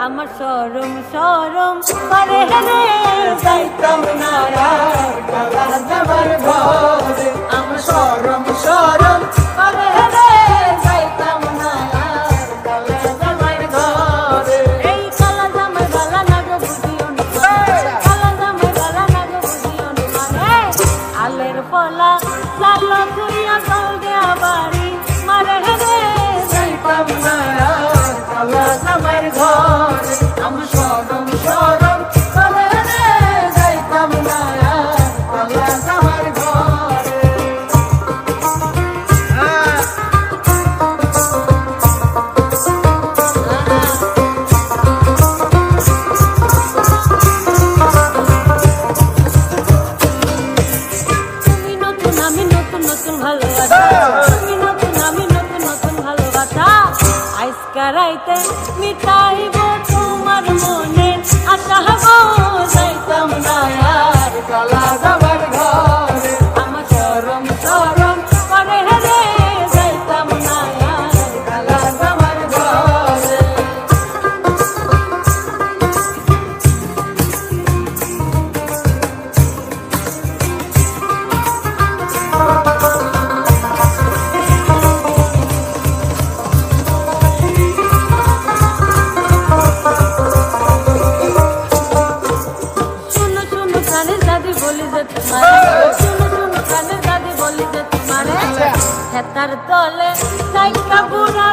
আমার শরম শরম করে রে যাইতাম না কালা জামার ঘরে আমার শরম শরম করে রে যাইতাম না কালা জামার ঘরে এই কালা জামাই বালা না গো বুঝিও না কালা জামাই বালা না গো বুঝিও না মানে আলের পলা লালো তুইয়া চল দেয়া বাড়ি মারে রে যাইতাম না কালা জামার ঘরে আমার শরম শরম করে রে যাইতাম না কালা জামার ঘরে তুমি নতুন আমি নতুন নতুন ভালোবাসা তুমি নতুন আমি নতুন নতুন ভালোবাসা আজকা রাইতে মিটাইব তোমার মনে আশা গো যাইতাম না কালা জামার ঘরে আমার শরম শরম করে রে যাইতাম না কালা জামার ঘরে কানের দাদি বলি যে তোমার শুনো শুনো কানের দাদি বলি যে তোমার হেতার তলে সাইকা বুড়া